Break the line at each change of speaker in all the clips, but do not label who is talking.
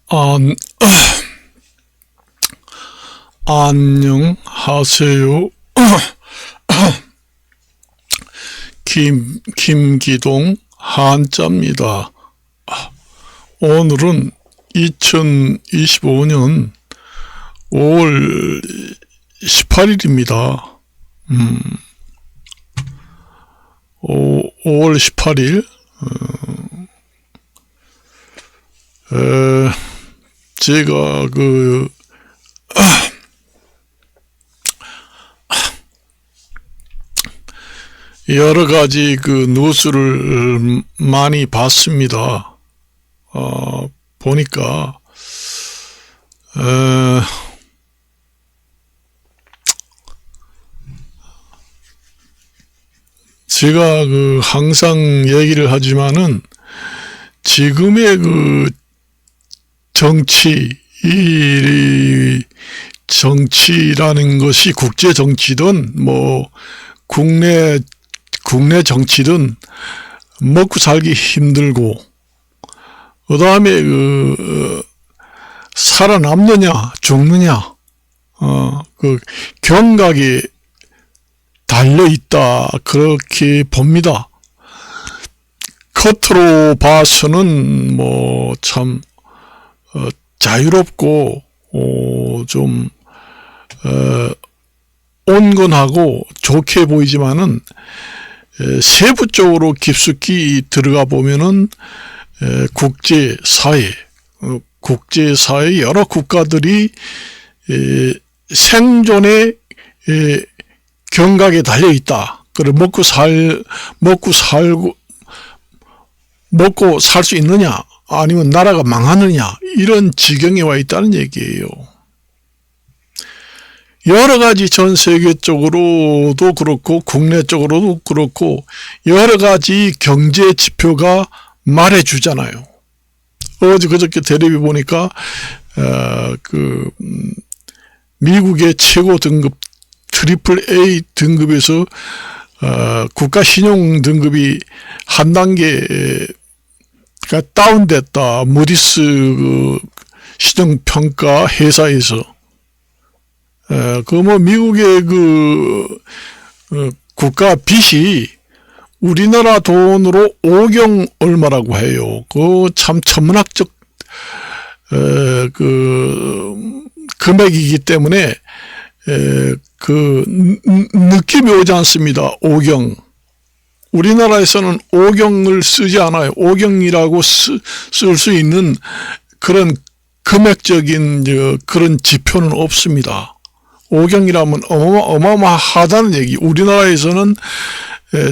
안, 안녕하세요. 김기동 한자입니다. 오늘은 2025년 5월 18일입니다. 5월 18일. 제가 여러 가지 뉴스를 많이 봤습니다. 보니까 제가 항상 얘기를 하지만은 지금의 정치라는 것이 국제 정치든 국내 정치든 먹고 살기 힘들고, 그 다음에 살아남느냐 죽느냐 경각에 달려있다, 그렇게 봅니다. 겉으로 봐서는 참 자유롭고 좀 온건하고 좋게 보이지만은 세부적으로 깊숙이 들어가 보면은 국제사회 여러 국가들이 생존의 경각에 달려 있다. 그래 먹고 살 수 있느냐, 아니면 나라가 망하느냐, 이런 지경에 와 있다는 얘기예요. 여러 가지 전 세계적으로도 그렇고 국내적으로도 그렇고 여러 가지 경제 지표가 말해주잖아요. 그저께 텔레비 보니까 미국의 최고 등급 트리플 A 등급에서 국가 신용 등급이 한 단계가 다운됐다. 무디스 신용평가 회사에서. 미국의 국가 빚이 우리나라 돈으로 5경 얼마라고 해요. 참 천문학적 금액이기 때문에 느낌이 오지 않습니다. 5경. 우리나라에서는 5경을 쓰지 않아요. 5경이라고 쓸 수 있는 그런 금액적인 그런 지표는 없습니다. 5경이라면 어마어마하다는 얘기. 우리나라에서는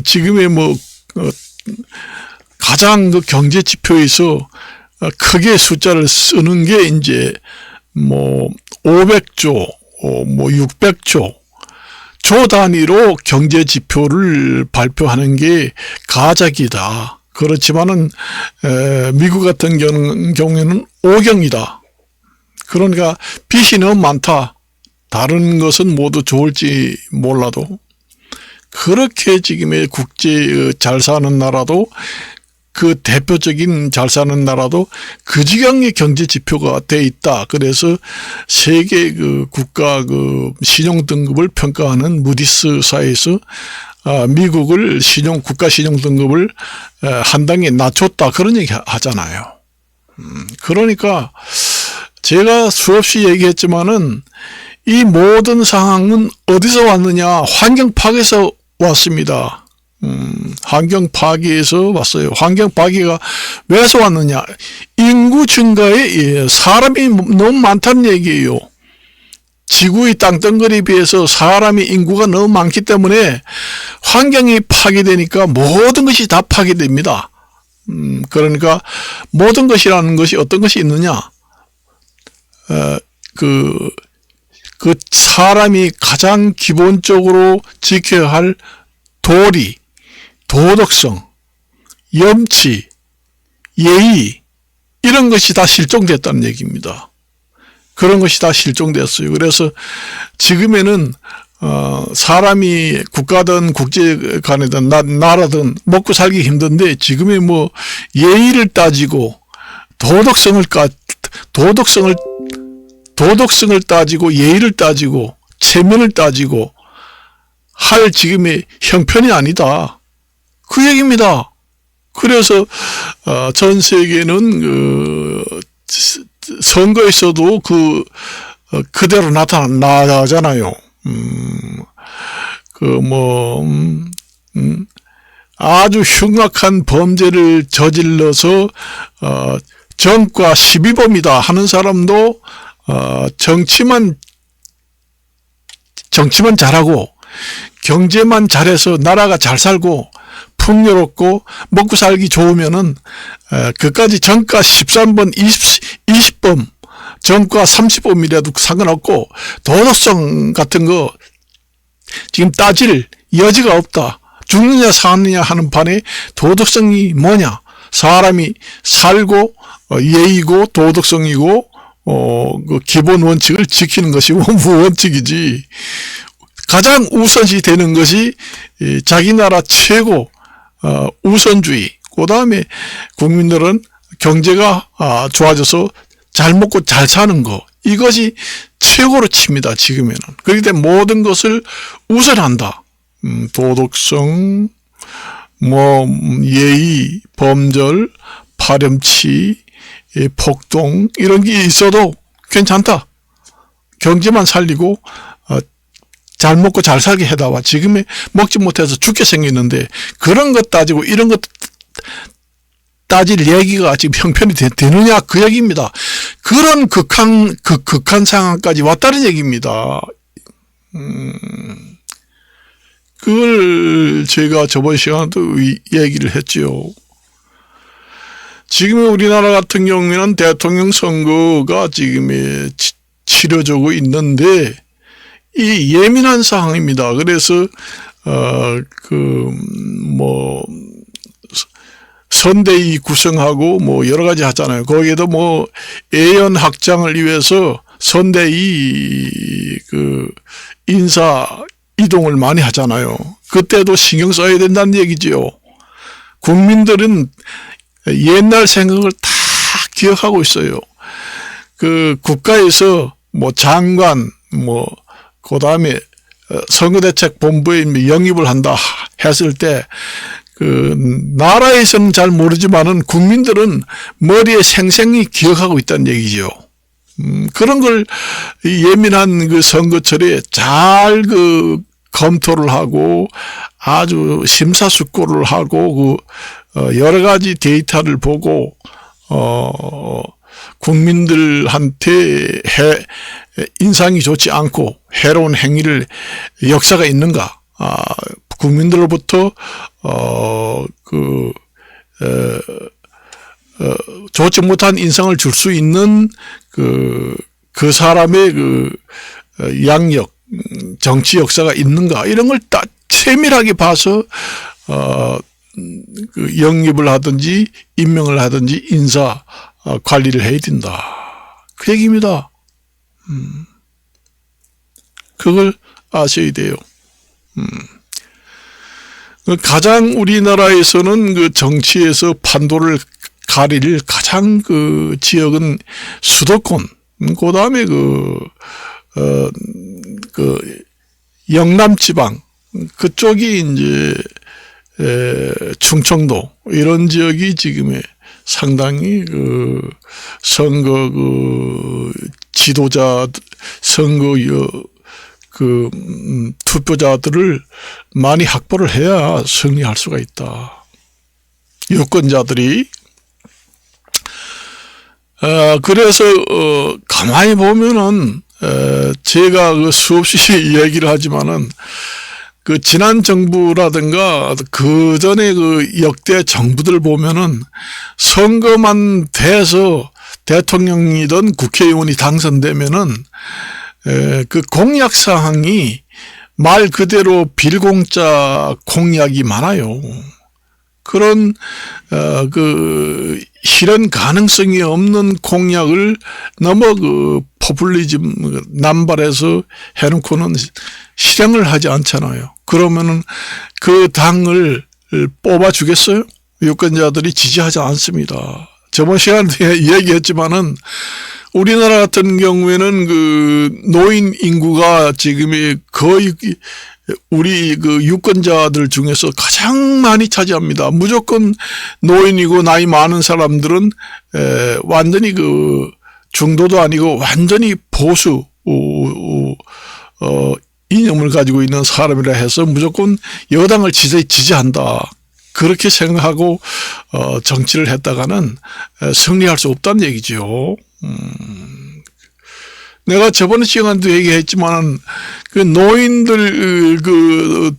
지금의 가장 경제 지표에서 크게 숫자를 쓰는 게 이제 500조, 600조, 조 단위로 경제 지표를 발표하는 게 가작이다. 그렇지만은 미국 같은 경우에는 5경이다. 그러니까 빚이 너무 많다. 다른 것은 모두 좋을지 몰라도 그렇게 지금의 국제 잘 사는 나라도, 그 대표적인 잘 사는 나라도 그 지경의 경제 지표가 돼 있다. 그래서 세계 국가 신용 등급을 평가하는 무디스사에서 미국을 국가 신용 등급을 한 단계 낮췄다, 그런 얘기 하잖아요. 그러니까 제가 수없이 얘기했지만은 이 모든 상황은 어디서 왔느냐? 환경 파괴에서 왔습니다. 환경 파괴에서 왔어요. 환경 파괴가 왜서 왔느냐? 인구 증가에 의해 사람이 너무 많다는 얘기예요. 지구의 땅덩어리에 비해서 사람의 인구가 너무 많기 때문에 환경이 파괴되니까 모든 것이 다 파괴됩니다. 그러니까 모든 것이라는 것이 어떤 것이 있느냐? 사람이 가장 기본적으로 지켜야 할 도리, 도덕성, 염치, 예의, 이런 것이 다 실종됐다는 얘기입니다. 그런 것이 다 실종됐어요. 그래서 지금에는 사람이 국가든 국제 간이든 나라든 먹고 살기 힘든데 지금의 예의를 따지고 도덕성을 도덕성을 따지고 예의를 따지고 체면을 따지고 할 지금의 형편이 아니다. 그 얘기입니다. 그래서 전 세계는 선거에서도 그대로 나타나잖아요. 아주 흉악한 범죄를 저질러서 정과 시비범이다 하는 사람도 정치만 잘하고 경제만 잘해서 나라가 잘 살고 풍요롭고 먹고 살기 좋으면은 그까지 정가 13번 20번 정가 30범이라도 상관없고 도덕성 같은 거 지금 따질 여지가 없다. 죽느냐 사느냐 하는 판에 도덕성이 뭐냐? 사람이 살고 예의고 도덕성이고 그 기본 원칙을 지키는 것이 원칙이지. 가장 우선시 되는 것이 자기 나라 최고 우선주의. 그 다음에 국민들은 경제가 좋아져서 잘 먹고 잘 사는 거. 이것이 최고로 칩니다. 지금에는. 그렇기 때문에 모든 것을 우선한다. 도덕성, 예의, 범절, 파렴치, 폭동 이런 게 있어도 괜찮다. 경제만 살리고 잘 먹고 잘 살게 해다와. 지금에 먹지 못해서 죽게 생겼는데 그런 것 따지고 이런 것 따질 얘기가 지금 형편이 되느냐 그 얘기입니다. 그런 극한 상황까지 왔다는 얘기입니다. 그걸 제가 저번 시간에도 얘기를 했죠. 지금 우리나라 같은 경우에는 대통령 선거가 지금 치러지고 있는데 이 예민한 상황입니다. 그래서 선대위 구성하고 여러 가지 하잖아요. 거기에도 애연 확장을 위해서 선대위 인사 이동을 많이 하잖아요. 그때도 신경 써야 된다는 얘기지요. 국민들은 옛날 생각을 다 기억하고 있어요. 국가에서 장관, 그 다음에 선거대책본부에 영입을 한다 했을 때, 나라에서는 잘 모르지만은 국민들은 머리에 생생히 기억하고 있다는 얘기죠. 그런 걸 예민한 선거철에 잘 검토를 하고 아주 심사숙고를 하고 여러 가지 데이터를 보고 국민들한테 인상이 좋지 않고 해로운 행위를 역사가 있는가, 국민들로부터 좋지 못한 인상을 줄 수 있는 그 사람의 양력, 정치 역사가 있는가, 이런 걸 딱 세밀하게 봐서 영입을 하든지 임명을 하든지 인사 관리를 해야 된다. 그 얘기입니다. 그걸 아셔야 돼요. 가장 우리나라에서는 정치에서 판도를 가릴 가장 지역은 수도권, 그 다음에 영남 지방, 그쪽이 이제 충청도 이런 지역이 지금의 상당히 선거 지도자, 선거 투표자들을 많이 확보를 해야 승리할 수가 있다. 유권자들이. 그래서 가만히 보면은 제가 수없이 얘기를 하지만은 지난 정부라든가 그 전에 역대 정부들 보면은 선거만 돼서 대통령이든 국회의원이 당선되면은 공약 사항이 말 그대로 빌공짜 공약이 많아요. 그런 실현 가능성이 없는 공약을 너무 포퓰리즘 남발해서 해놓고는 실행을 하지 않잖아요. 그러면은 그 당을 뽑아주겠어요? 유권자들이 지지하지 않습니다. 저번 시간에 얘기했지만은 우리나라 같은 경우에는 그 노인 인구가 지금이 거의 우리 그 유권자들 중에서 가장 많이 차지합니다. 무조건 노인이고 나이 많은 사람들은 완전히 그 중도도 아니고 완전히 보수 이념을 가지고 있는 사람이라 해서 무조건 여당을 지지한다. 그렇게 생각하고 정치를 했다가는 승리할 수 없다는 얘기죠. 내가 저번 시간도 얘기했지만 그 노인들 그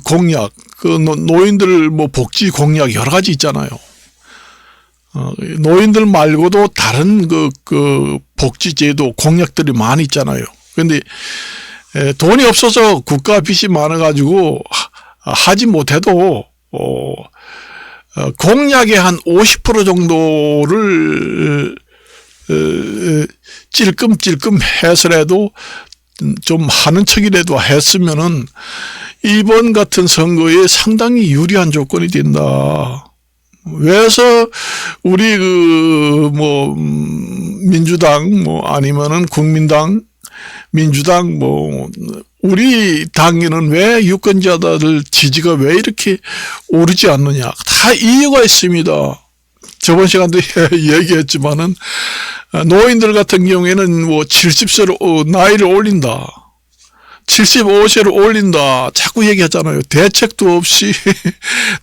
공약, 그 노인들 뭐 복지 공약 여러 가지 있잖아요. 노인들 말고도 다른 그 복지 제도 공약들이 많이 있잖아요. 그런데 돈이 없어서 국가 빚이 많아가지고 하지 못해도 공약의 한 50% 정도를 찔끔찔끔 해서라도 좀 하는 척이라도 했으면은 이번 같은 선거에 상당히 유리한 조건이 된다. 왜서 우리 민주당 아니면은 국민당, 민주당 우리 당에는 왜 유권자들 지지가 왜 이렇게 오르지 않느냐. 다 이유가 있습니다. 저번 시간도 얘기했지만은 노인들 같은 경우에는 70세로 나이를 올린다. 75세로 올린다. 자꾸 얘기하잖아요. 대책도 없이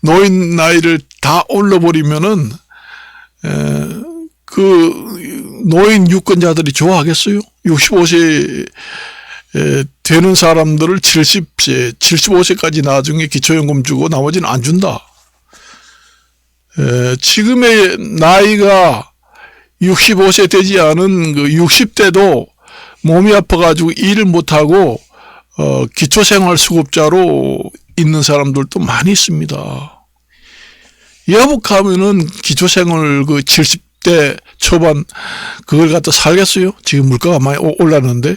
노인 나이를 다 올려버리면은 그 노인 유권자들이 좋아하겠어요? 65세 되는 사람들을 75세까지 나중에 기초연금 주고 나머지는 안 준다. 지금의 나이가 65세 되지 않은 그 60대도 몸이 아파가지고 일을 못하고 기초생활수급자로 있는 사람들도 많이 있습니다. 여복하면은 기초생활 그 70대 초반 그걸 갖다 살겠어요? 지금 물가가 많이 올랐는데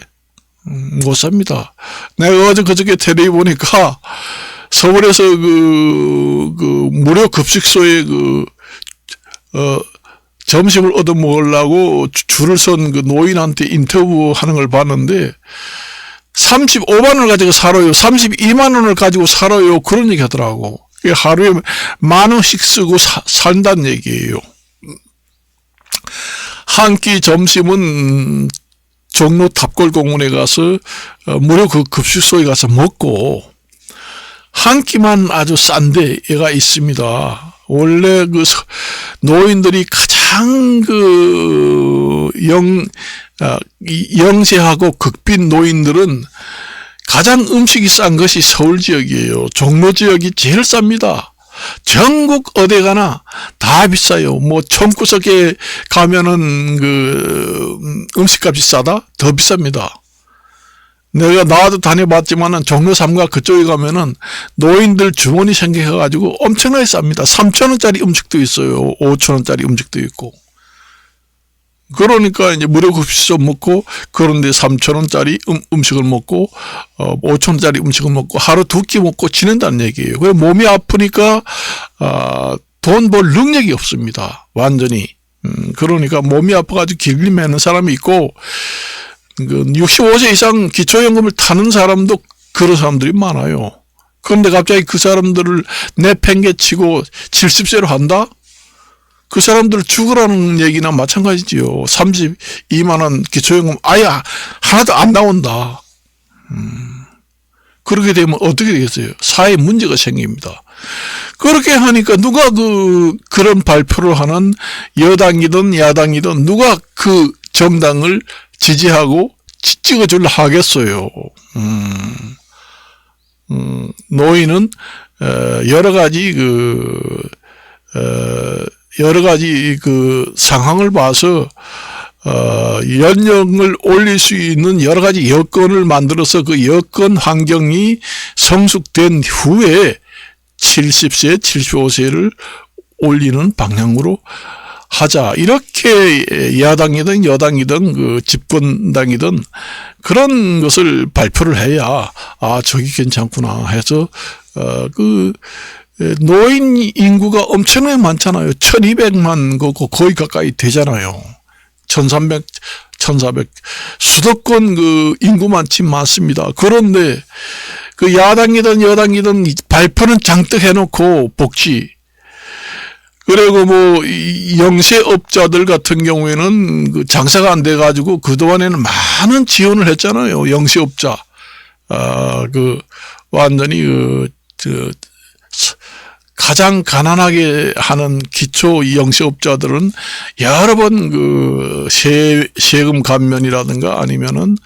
못 삽니다. 내가 어제 그저께 텔레비 보니까 서울에서 그 무료 급식소에 점심을 얻어 먹으려고 줄을 선 그 노인한테 인터뷰하는 걸 봤는데 35만 원을 가지고 살아요. 32만 원을 가지고 살아요. 그런 얘기 하더라고. 하루에 10,000원씩 쓰고 산다는 얘기예요. 한 끼 점심은 종로 탑골공원에 가서 무료 그 급식소에 가서 먹고 한 끼만 아주 싼 데가 있습니다. 원래 그 노인들이 가장 영세하고 극빈 노인들은 가장 음식이 싼 것이 서울 지역이에요. 종로 지역이 제일 쌉니다. 전국 어디 가나 다 비싸요. 총구석에 가면은 음식값이 싸다? 더 비쌉니다. 내가 나와도 다녀봤지만은 종로 3가 그쪽에 가면은 노인들 주머니 생겨가지고 엄청나게 쌉니다. 3,000원짜리 음식도 있어요. 5,000원짜리 음식도 있고. 그러니까 이제 무료 급식소 먹고 그런데 3,000원짜리 음식을 먹고 5,000원짜리 음식을 먹고 하루 2끼 먹고 지낸다는 얘기예요. 그래서 몸이 아프니까 돈 벌 능력이 없습니다. 완전히. 그러니까 몸이 아파가지고 길게 매는 사람이 있고 65세 이상 기초연금을 타는 사람도 그런 사람들이 많아요. 그런데 갑자기 그 사람들을 내팽개치고 70세로 한다? 그 사람들 죽으라는 얘기나 마찬가지지요. 32만 원 기초연금 아예 하나도 안 나온다. 그렇게 되면 어떻게 되겠어요? 사회에 문제가 생깁니다. 그렇게 하니까 누가 그런 발표를 하는 여당이든 야당이든 누가 그 정당을 지지하고 찍어주려 하겠어요. 노인은 여러 가지 상황을 봐서 연령을 올릴 수 있는 여러 가지 여건을 만들어서 그 여건 환경이 성숙된 후에 70세, 75세를 올리는 방향으로 하자. 이렇게 야당이든 여당이든 집권당이든 그런 것을 발표를 해야 저기 괜찮구나 해서 노인 인구가 엄청나게 많잖아요. 1200만 거의 가까이 되잖아요. 1400 수도권 그 인구만 참 많습니다. 그런데 그 야당이든 여당이든 발표는 잔뜩 해놓고 복지, 그리고 뭐 영세업자들 같은 경우에는 그 장사가 안 돼 가지고 그동안에는 많은 지원을 했잖아요. 영세업자 그 완전히 가장 가난하게 하는 기초 영세업자들은 여러 번 그 세금 감면이라든가 아니면은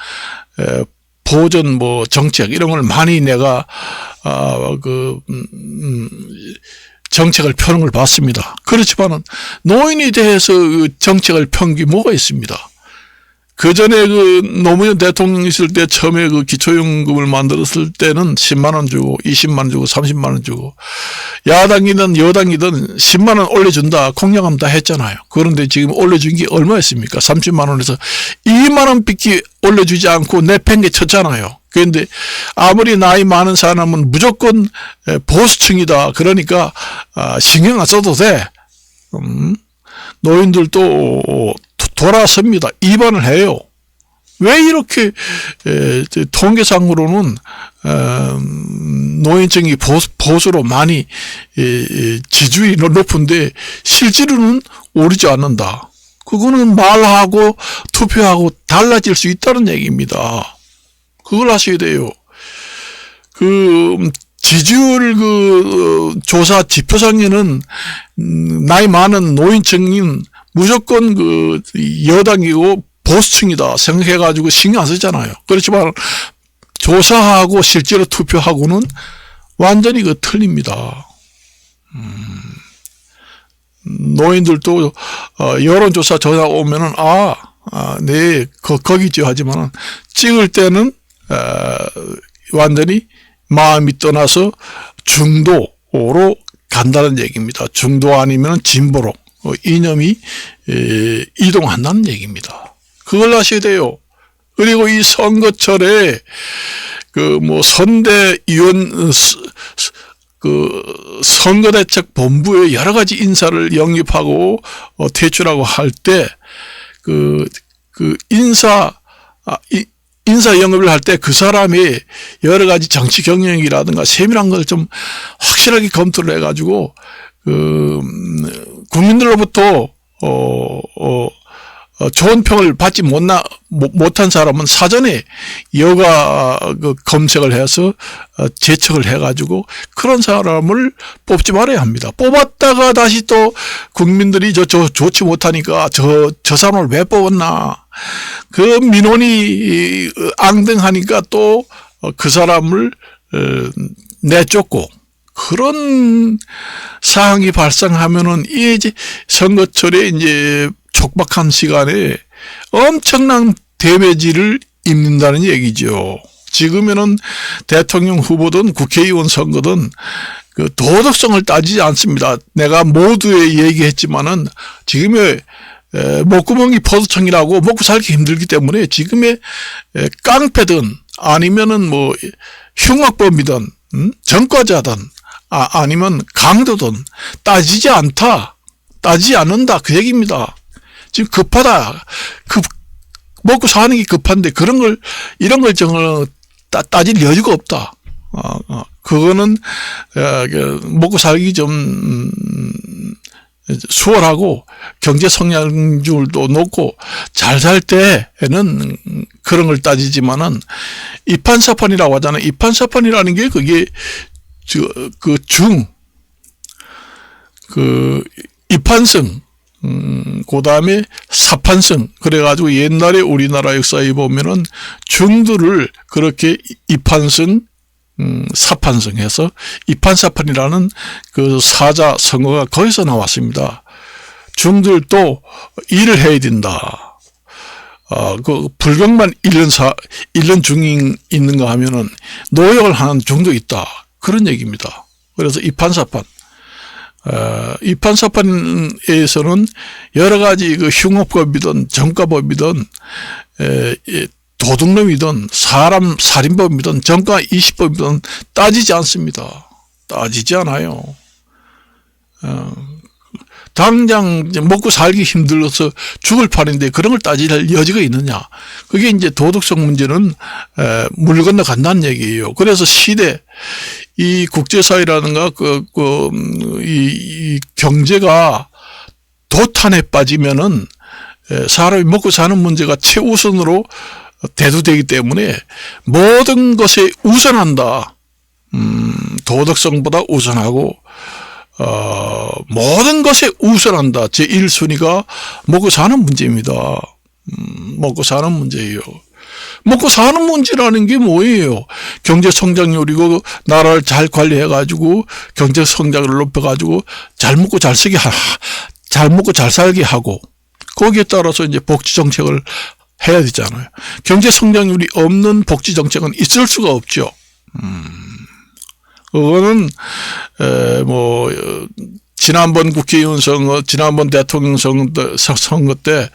보전 뭐 정책 이런 걸 많이 내가 정책을 펴는 걸 봤습니다. 그렇지만은 노인에 대해서 그 정책을 편 게 뭐가 있습니다. 그 전에 그 노무현 대통령 있을 때 처음에 그 기초연금을 만들었을 때는 10만 원 주고 20만 원 주고 30만 원 주고 야당이든 여당이든 10만 원 올려준다 공약하면 다 했잖아요. 그런데 지금 올려준 게 얼마였습니까? 30만 원에서 2만 원밖에 올려주지 않고 내팽개 쳤잖아요. 그런데 아무리 나이 많은 사람은 무조건 보수층이다. 그러니까 신경 안 써도 돼. 노인들도 돌아섭니다. 입원을 해요. 왜 이렇게 통계상으로는 노인층이 보수로 많이 지지율이 높은데 실제로는 오르지 않는다. 그거는 말하고 투표하고 달라질 수 있다는 얘기입니다. 그걸 아셔야 돼요. 지지율 조사 지표상에는 나이 많은 노인층인 무조건 여당이고 보수층이다 생각해가지고 신경 안 쓰잖아요. 그렇지만 조사하고 실제로 투표하고는 완전히 틀립니다. 노인들도 여론조사 조사 오면은 네 거기죠 하지만은 찍을 때는 완전히 마음이 떠나서 중도로 간다는 얘기입니다. 중도 아니면 진보로 이념이 이동한다는 얘기입니다. 그걸 아셔야 돼요. 그리고 이 선거철에 선대위원 선거대책본부에 여러 가지 인사를 영입하고 퇴출하고 할 때 인사 영입을 할 때 그 사람이 여러 가지 정치 경영이라든가 세밀한 걸 좀 확실하게 검토를 해가지고 국민들로부터 좋은 평을 받지 못한 사람은 사전에 검색을 해서 제척을 해가지고 그런 사람을 뽑지 말아야 합니다. 뽑았다가 다시 또 국민들이 좋지 못하니까 저 사람을 왜 뽑았나. 그 민원이 앙등하니까 또 그 사람을 내쫓고 그런 상황이 발생하면은 이제 선거철에 이제 촉박한 시간에 엄청난 데미지를 입는다는 얘기죠. 지금에는 대통령 후보든 국회의원 선거든 도덕성을 따지지 않습니다. 내가 모두에 얘기했지만은 지금의 목구멍이 포도청이라고 먹고 살기 힘들기 때문에 지금의 깡패든 아니면은 흉악범이든 전과자든 아니면 강도든 따지지 않는다 그 얘기입니다. 지금 급하다. 먹고 사는 게 급한데 이런 걸 따질 여유가 없다. 그거는 먹고 살기 좀 수월하고 경제 성장률도 높고 잘 살 때에는 그런 걸 따지지만은 이판사판이라고 하잖아요. 이판사판이라는 게 그게 이판성 그 다음에 사판성 그래가지고 옛날에 우리나라 역사에 보면은 중들을 그렇게 이판성 사판성 해서 이판사판이라는 사자 성어가 거기서 나왔습니다. 중들도 일을 해야 된다. 불경만 1년 중인 있는가 하면은 노역을 하는 중도 있다. 그런 얘기입니다. 그래서 이판사판. 이판사판에서는 여러 가지 흉악법이든 정가법이든 도둑놈이든 사람 살인법이든 정가 20법이든 따지지 않습니다. 따지지 않아요. 당장 이제 먹고 살기 힘들어서 죽을 판인데 그런 걸 따질 여지가 있느냐. 그게 이제 도덕성 문제는 물 건너간다는 얘기예요. 그래서 시대, 이 국제사회라든가 이 경제가 도탄에 빠지면은 사람이 먹고 사는 문제가 최우선으로 대두되기 때문에 모든 것에 우선한다. 도덕성보다 우선하고 모든 것에 우선한다. 제1순위가 먹고 사는 문제입니다. 먹고 사는 문제예요. 먹고 사는 문제라는 게 뭐예요? 경제 성장률이고 나라를 잘 관리해가지고 경제 성장을 높여가지고 잘 먹고 잘 살게 하고 거기에 따라서 이제 복지 정책을 해야 되잖아요. 경제 성장률이 없는 복지 정책은 있을 수가 없죠. 그거는 지난번 국회의원 선거, 지난번 대통령 선거 때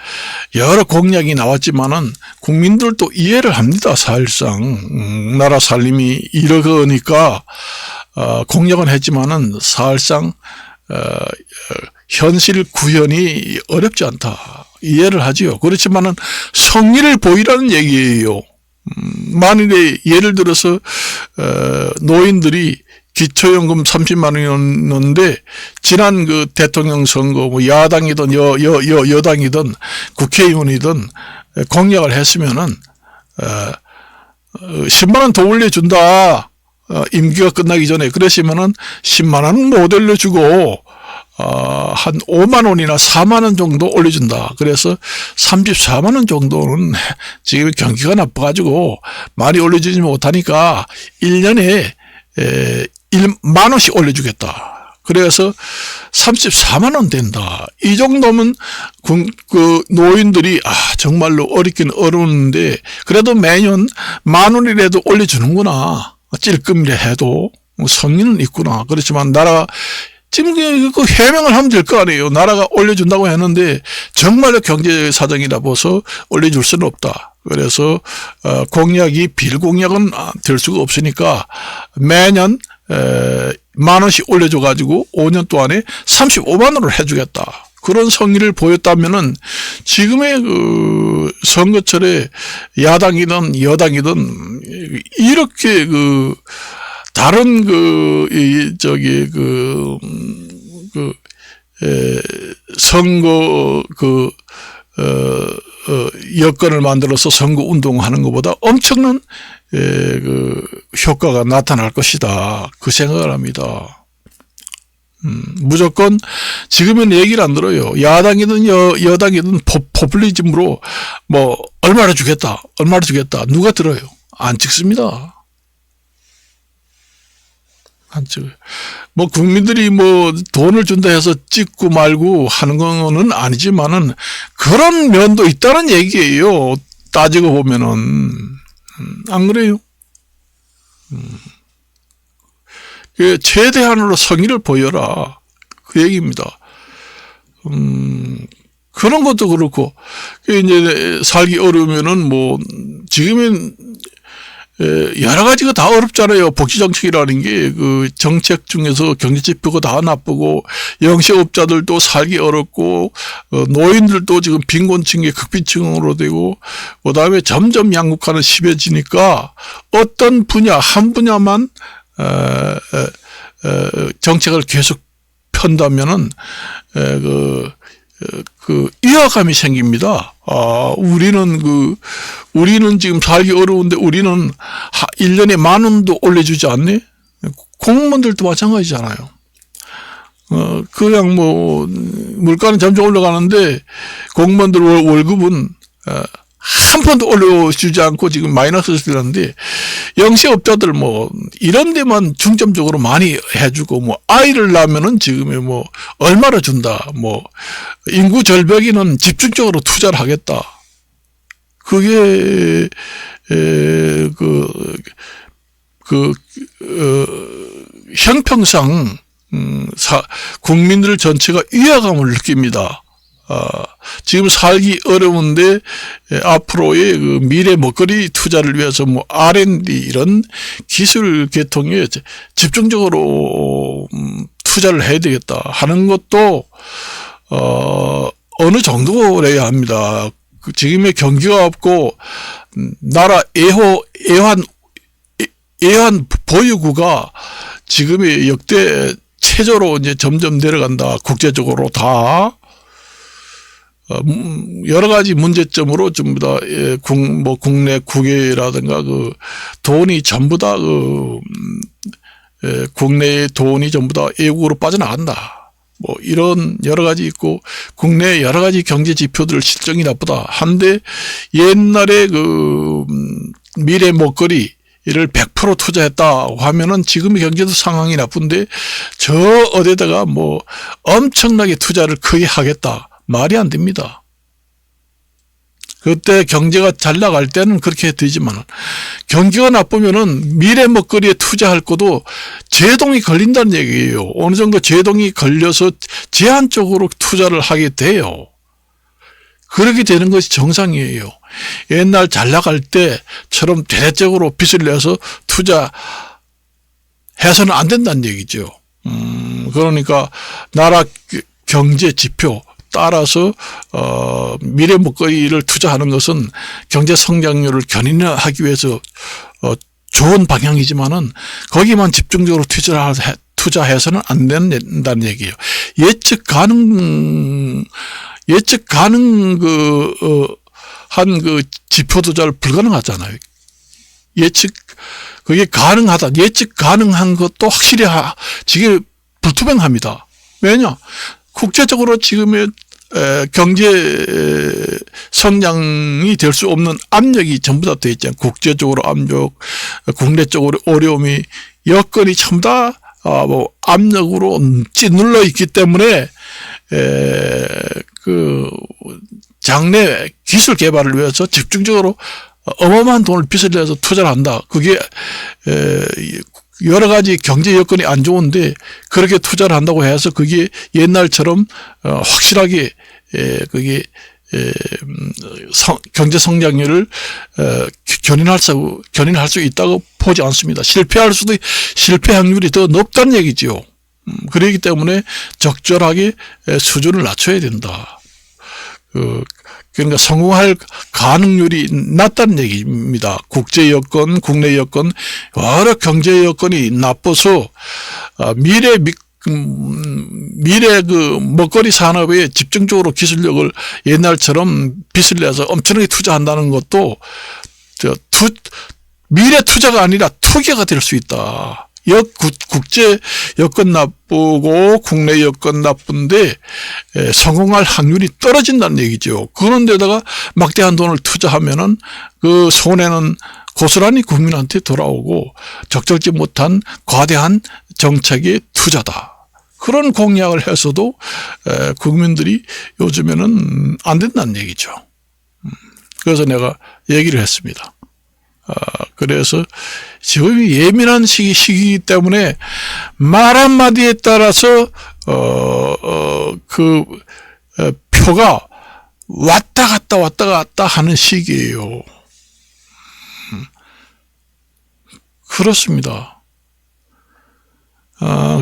여러 공약이 나왔지만은 국민들도 이해를 합니다. 사실상 나라 살림이 이러니까 공약은 했지만은 사실상 현실 구현이 어렵지 않다. 이해를 하지요. 그렇지만은 성의를 보이라는 얘기예요. 만일에 예를 들어서 노인들이 기초연금 30만 원이었는데 지난 그 대통령 선거 뭐 야당이든 여당이든 국회의원이든 공약을 했으면은 10만 원 더 올려준다. 임기가 끝나기 전에 그러시면은 10만 원은 못 올려주고 한 5만 원이나 4만 원 정도 올려준다. 그래서 34만 원 정도는 지금 경기가 나빠가지고 많이 올려주지 못하니까 1년에 1만 원씩 올려주겠다. 그래서 34만 원 된다. 이 정도면 그 노인들이 정말로 어렵긴 어려운데 그래도 매년 만 원이라도 올려주는구나. 찔끔이라 해도 성의는 있구나. 그렇지만 나라가 지금 그 해명을 하면 될 거 아니에요. 나라가 올려준다고 했는데 정말로 경제 사정이라 봐서 올려줄 수는 없다. 그래서 공약이 빌공약은 될 수가 없으니까 매년 만 원씩 올려줘가지고 5년 동안에 35만 원을 해주겠다. 그런 성의를 보였다면은 지금의 그 선거철에 야당이든 여당이든 이렇게 다른 선거 여건을 만들어서 선거 운동하는 것보다 엄청난 효과가 나타날 것이다. 그 생각을 합니다. 무조건 지금은 얘기를 안 들어요. 야당이든 여당이든 포퓰리즘으로 뭐 얼마나 주겠다 누가 들어요? 안 찍습니다. 안 찍어요. 뭐 국민들이 뭐 돈을 준다 해서 찍고 말고 하는 거는 아니지만은 그런 면도 있다는 얘기예요. 따지고 보면은 안 그래요? 최대한으로 성의를 보여라. 그 얘기입니다. 그런 것도 그렇고, 이제 살기 어려우면은 뭐, 지금은, 여러 가지가 다 어렵잖아요. 복지정책이라는 게, 그 정책 중에서 경제지표가 다 나쁘고, 영세업자들도 살기 어렵고, 노인들도 지금 빈곤층이 극빈층으로 되고, 그 다음에 점점 양극화는 심해지니까, 어떤 분야, 한 분야만, 정책을 계속 편다면은, 위화감이 생깁니다. 우리는 지금 살기 어려운데 우리는 1년에 만 원도 올려주지 않니? 공무원들도 마찬가지잖아요. 그냥 뭐, 물가는 점점 올라가는데 공무원들 월급은, 한 푼도 올려주지 않고 지금 마이너스를 들었는데 영세업자들 뭐 이런 데만 중점적으로 많이 해주고 뭐 아이를 낳으면은 지금에 뭐 얼마나 준다 뭐 인구 절벽에는 집중적으로 투자를 하겠다. 그게 형평상 국민들 전체가 위화감을 느낍니다. 지금 살기 어려운데 앞으로의 그 미래 먹거리 투자를 위해서 뭐 R&D 이런 기술 개통에 집중적으로 투자를 해야 되겠다 하는 것도 어느 정도래야 합니다. 지금의 경기가 없고 나라 애환 보유구가 지금의 역대 최저로 이제 점점 내려간다. 국제적으로 다 여러 가지 문제점으로 전부 다 국내 국외라든가 돈이 전부 다 국내의 돈이 전부 다 외국으로 빠져나간다. 이런 여러 가지 있고 국내 여러 가지 경제 지표들 실정이 나쁘다. 한데 옛날에 미래 먹거리를 100% 투자했다 하면은 지금의 경제도 상황이 나쁜데 저 어디다가 엄청나게 투자를 크게 하겠다. 말이 안 됩니다. 그때 경제가 잘 나갈 때는 그렇게 되지만 경기가 나쁘면은 미래 먹거리에 투자할 것도 제동이 걸린다는 얘기예요. 어느 정도 제동이 걸려서 제한적으로 투자를 하게 돼요. 그렇게 되는 것이 정상이에요. 옛날 잘 나갈 때처럼 대대적으로 빚을 내서 투자해서는 안 된다는 얘기죠. 그러니까 나라 경제 지표 따라서 미래 먹거리를 투자하는 것은 경제 성장률을 견인하기 위해서 좋은 방향이지만은 거기만 집중적으로 투자해서는 안 된다는 얘기예요. 예측 가능 한 지표도 잘 불가능하잖아요. 그게 가능하다. 예측 가능한 것도 확실히 지금 불투명합니다. 왜냐? 국제적으로 지금의 경제 성장이 될 수 없는 압력이 전부 다 돼 있잖아요. 국제적으로 압력, 국내적으로 어려움이, 여건이 전부 다 압력으로 찌눌러 있기 때문에 장래 기술 개발을 위해서 집중적으로 어마어마한 돈을 빚을 내서 투자를 한다. 그게 여러 가지 경제 여건이 안 좋은데 그렇게 투자를 한다고 해서 그게 옛날처럼 확실하게 그게 경제 성장률을 견인할 수 있다고 보지 않습니다. 실패 확률이 더 높다는 얘기죠. 그렇기 때문에 적절하게 수준을 낮춰야 된다. 그러니까 성공할 가능률이 낮다는 얘기입니다. 국제 여건, 국내 여건, 여러 경제 여건이 나빠서 미래 먹거리 산업에 집중적으로 기술력을 옛날처럼 빚을 내서 엄청나게 투자한다는 것도 미래 투자가 아니라 투기가 될 수 있다. 국제 여건 나쁘고 국내 여건 나쁜데 성공할 확률이 떨어진다는 얘기죠. 그런데다가 막대한 돈을 투자하면은 그 손해는 고스란히 국민한테 돌아오고 적절치 못한 과대한 정책의 투자다. 그런 공약을 해서도 국민들이 요즘에는 안 된다는 얘기죠. 그래서 내가 얘기를 했습니다. 그래서 지금 예민한 시기이기 때문에 말 한마디에 따라서 표가 왔다 갔다 하는 시기예요. 그렇습니다.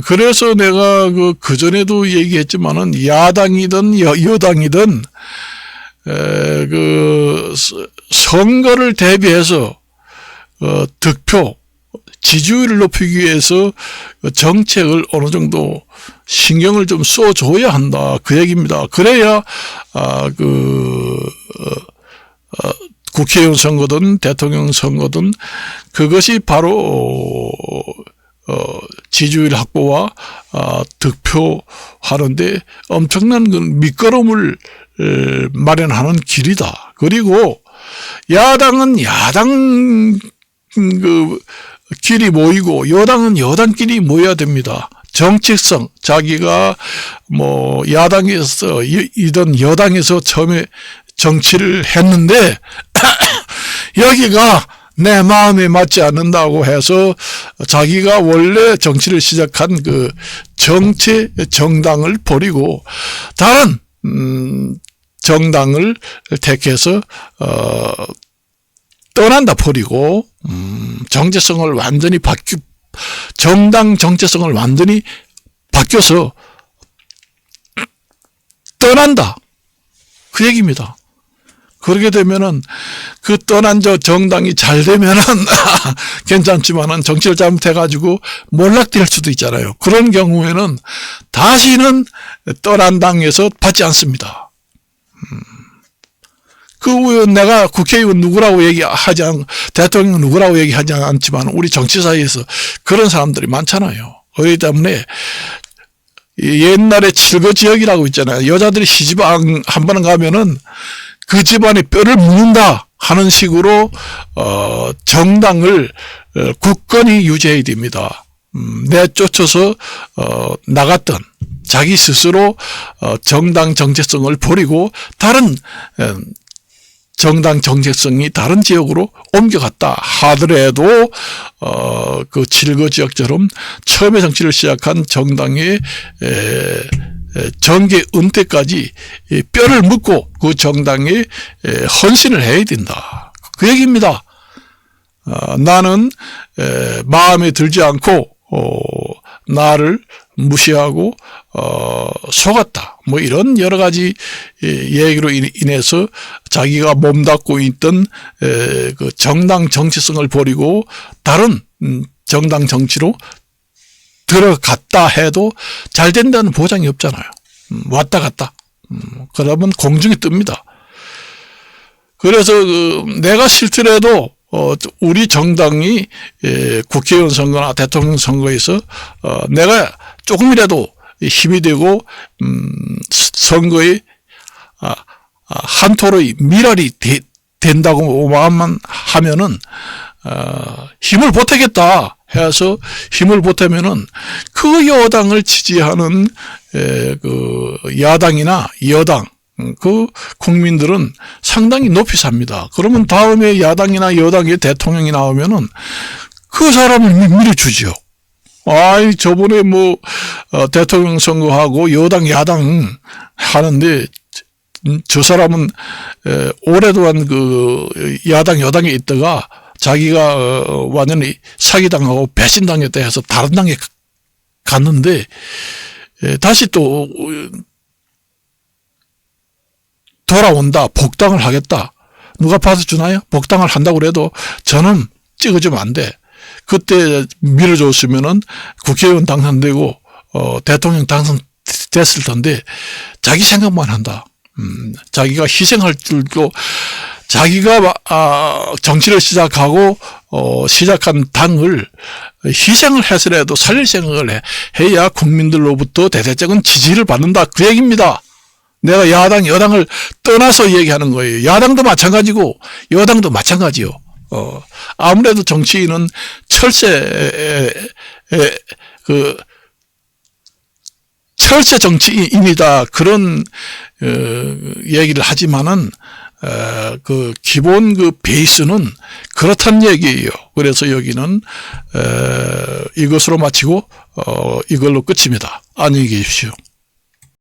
그래서 내가 그전에도 얘기했지만은 야당이든 여당이든 선거를 대비해서 득표, 지지율을 높이기 위해서 정책을 어느 정도 신경을 좀 써줘야 한다. 그 얘기입니다. 그래야, 국회의원 선거든 대통령 선거든 그것이 바로, 지지율 확보와, 득표하는데 엄청난 밑거름을 마련하는 길이다. 그리고 야당은 야당 길이 모이고 여당은 여당끼리 모여야 됩니다. 정책성, 자기가 야당에서 여당에서 처음에 정치를 했는데 여기가 내 마음에 맞지 않는다고 해서 자기가 원래 정치를 시작한 정당을 버리고 다른 정당을 택해서 떠난다 버리고 정체성을 완전히 정당 정체성을 완전히 바뀌어서 떠난다. 그 얘기입니다. 그렇게 되면은 그 떠난 저 정당이 잘 되면은 괜찮지만은 정치를 잘못해가지고 몰락될 수도 있잖아요. 그런 경우에는 다시는 떠난 당에서 받지 않습니다. 그 의원 내가 국회의원 누구라고 얘기하지 않, 대통령 누구라고 얘기하지 않지만 우리 정치 사이에서 그런 사람들이 많잖아요. 그렇기 때문에 옛날에 칠거 지역이라고 있잖아요. 여자들이 시집안 한 번 가면은 그 집안에 뼈를 묻는다 하는 식으로 정당을 굳건히 유지해야 됩니다. 내쫓아서 나갔던 자기 스스로 정당 정체성을 버리고 다른 정당 정체성이 다른 지역으로 옮겨갔다 하더라도 그 칠거 지역처럼 처음에 정치를 시작한 정당의 정계 은퇴까지 뼈를 묻고 그 정당에 헌신을 해야 된다. 그 얘기입니다. 나는 마음에 들지 않고 나를 무시하고 속았다. 뭐 이런 여러 가지 얘기로 인해서 자기가 몸담고 있던 그 정당 정치성을 버리고 다른 정당 정치로 들어갔다 해도 잘 된다는 보장이 없잖아요. 왔다 갔다. 그러면 공중에 뜹니다. 그래서 내가 싫더라도 우리 정당이 국회의원 선거나 대통령 선거에서 내가 조금이라도 힘이 되고 선거에 한 토의 미랄이 된다고 마음만 하면은 힘을 보태겠다 해서 힘을 보태면은 그 여당을 지지하는 그 야당이나 여당 그 국민들은 상당히 높이 삽니다. 그러면 다음에 야당이나 여당의 대통령이 나오면은 그 사람을 밀어주죠. 아이 저번에 뭐 대통령 선거하고 여당 야당 하는데 저 사람은 오랫동안 그 야당 여당에 있다가 자기가 완전히 사기당하고 배신당했다 해서 다른 당에 갔는데 다시 또 돌아온다. 복당을 하겠다. 누가 봐서 주나요? 복당을 한다고 그래도 저는 찍어주면 안 돼. 그때 밀어줬으면은 국회의원 당선되고 대통령 당선됐을 텐데 자기 생각만 한다. 자기가 희생할 줄도 자기가 정치를 시작하고 시작한 당을 희생을 해서라도 살릴 생각을 해야 국민들로부터 대대적인 지지를 받는다. 그 얘기입니다. 내가 야당 여당을 떠나서 얘기하는 거예요. 야당도 마찬가지고 여당도 마찬가지요. 아무래도 정치인은 철새 정치인이다. 그런 얘기를 하지만은 그 기본 그 베이스는 그렇단 얘기예요. 그래서 여기는 이것으로 마치고 이걸로 끝입니다. 안녕히 계십시오.